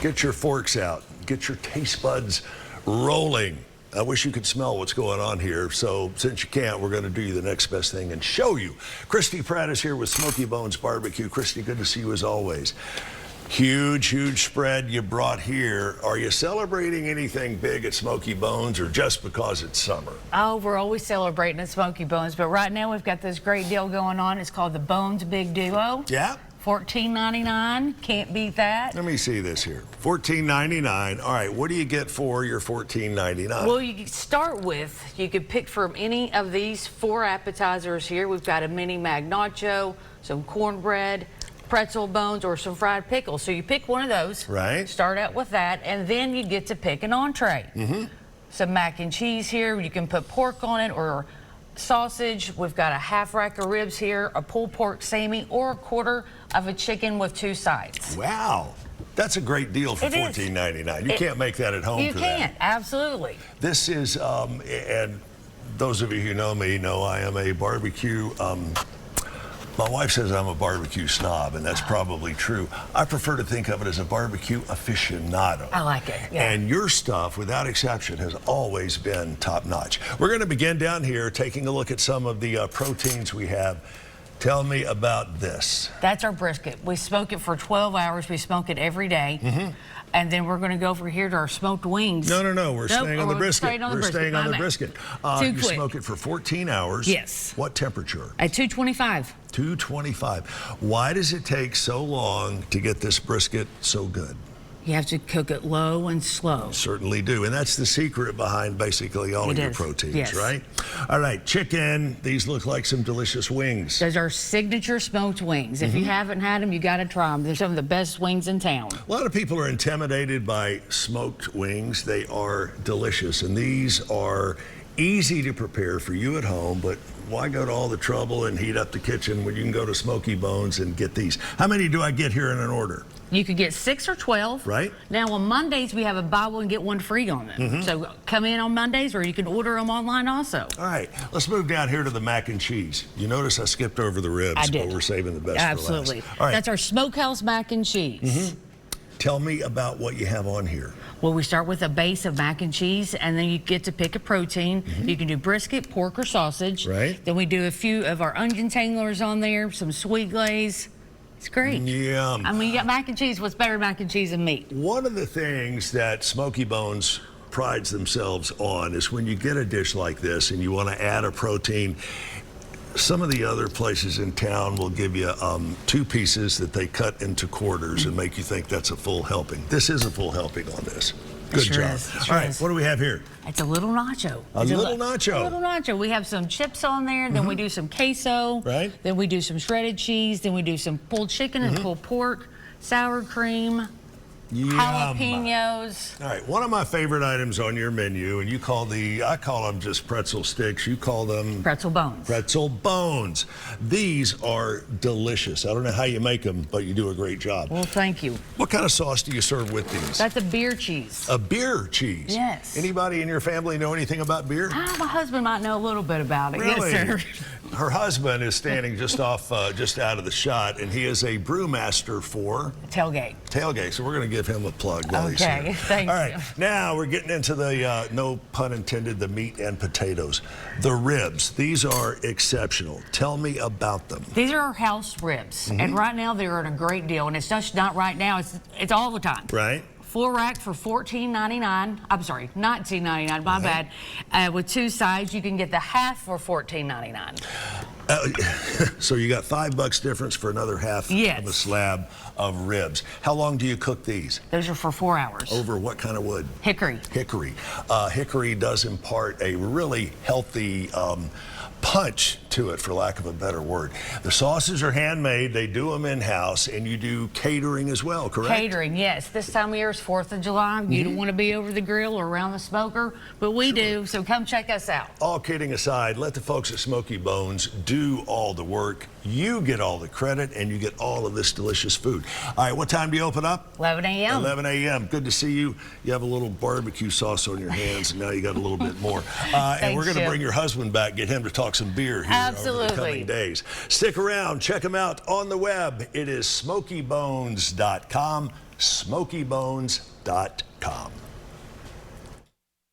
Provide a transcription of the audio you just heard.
Get your forks out. Get your taste buds rolling. I wish you could smell what's going on here. So since you can't, we're going to do you the next best thing and show you. Kristie Pratt is here with Smokey Bones Barbecue. Kristie, good to see you as always. Huge spread you brought here. Are you celebrating anything big at Smokey Bones or just because it's summer? Oh, we're always celebrating at Smokey Bones, but right now we've got this great deal going on. It's called the Bones Big Duo. Yeah. $14.99. Can't beat that. Let me see this here. $14.99. All right, what do you get for your $14.99? Well, you start with, you could pick from any of these 4 appetizers here. We've got a mini mag nacho, some cornbread, pretzel bones, or some fried pickles. So you pick one of those. Right. Start out with that, and then you get to pick an entree. Some mac and cheese here. You can put pork on it or sausage. We've got a half rack of ribs here, a pulled pork Sammy, or a quarter of a chicken with 2 sides. Wow. That's a great deal for $14.99. You can't make that at home for that. You can't, absolutely. This is, and those of you who know me know I am a barbecue, my wife says I'm a barbecue snob, and that's probably true. I prefer to think of it as a barbecue aficionado. I like it, yeah. And your stuff, without exception, has always been top-notch. We're going to begin down here taking a look at some of the proteins we have. Tell me about this. That's our brisket. We smoke it for 12 hours. We smoke it every day. And then we're going to go over here to our smoked wings. No. We're staying on the brisket. We're staying on the brisket. You smoke it for 14 hours. Yes. What temperature? At 225. 225. Why does it take so long to get this brisket so good? You have to cook it low and slow. Certainly do. And that's the secret behind basically all of your proteins, right? All right, chicken. These look like some delicious wings. Those are signature smoked wings. If you haven't had them, you got to try them. They're some of the best wings in town. A lot of people are intimidated by smoked wings. They are delicious. And these are easy to prepare for you at home, but why go to all the trouble and heat up the kitchen when you can go to Smokey Bones and get these? How many do I get here in an order? You could get 6 or 12. Right. Now on Mondays we have a buy one get one free on them. So come in on Mondays, or you can order them online also. All right, let's move down here to the mac and cheese. You notice I skipped over the ribs, I did. But we're saving the best Absolutely. for last. All right. That's our smokehouse mac and cheese. Tell me about what you have on here. Well, we start with a base of mac and cheese, and then you get to pick a protein. You can do brisket, pork, or sausage. Right. Then we do a few of our onion tanglers on there, some sweet glaze. It's great. Yum. I mean, you got mac and cheese. What's better than mac and cheese and meat? One of the things that Smokey Bones prides themselves on is when you get a dish like this and you want to add a protein, some of the other places in town will give you 2 pieces that they cut into quarters and make you think that's a full helping. This is a full helping on this. Good job. All right, what do we have here? It's a little nacho. A little nacho. A little nacho. We have some chips on there. Then we do some queso. Right. Then we do some shredded cheese. Then we do some pulled chicken and pulled pork, sour cream, jalapenos. All right, one of my favorite items on your menu, and I call them just pretzel sticks. You call them pretzel bones. Pretzel bones. These are delicious. I don't know how you make them, but you do a great job. Well, thank you. What kind of sauce do you serve with these? That's a beer cheese. A beer cheese? Yes. Anybody in your family know anything about beer? My husband might know a little bit about it. Really? Yes, sir. Her husband is standing just off, just out of the shot, and he is a brewmaster for Tailgate. Tailgate. So we're going to give him a plug while he's here. Thank you. All right, now we're getting into the, no pun intended, the meat and potatoes. The ribs, these are exceptional. Tell me about them. These are our house ribs, and right now they're at a great deal, and it's just not right now, it's all the time. Right. Full rack for $14.99. I'm sorry, $19.99, my bad. With 2 sides, you can get the half for $14.99. So you got $5 difference for another half of a slab of ribs. How long do you cook these? Those are for 4 hours. Over what kind of wood? Hickory. Hickory. Hickory does impart a really healthy punch to it, for lack of a better word. The sauces are handmade. They do them in-house, and you do catering as well, correct? Catering, yes. This time of year is 4th of July. You don't want to be over the grill or around the smoker, but we do, so come check us out. All kidding aside, let the folks at Smokey Bones do all the work. You get all the credit, and you get all of this delicious food. All right, what time do you open up? 11 a.m. 11 a.m. Good to see you. You have a little barbecue sauce on your hands, and now you got a little bit more. And we're going to bring your husband back, get him to talk some beer here over the coming days. Stick around. Check him out on the web. It is smokeybones.com. SmokeyBones.com.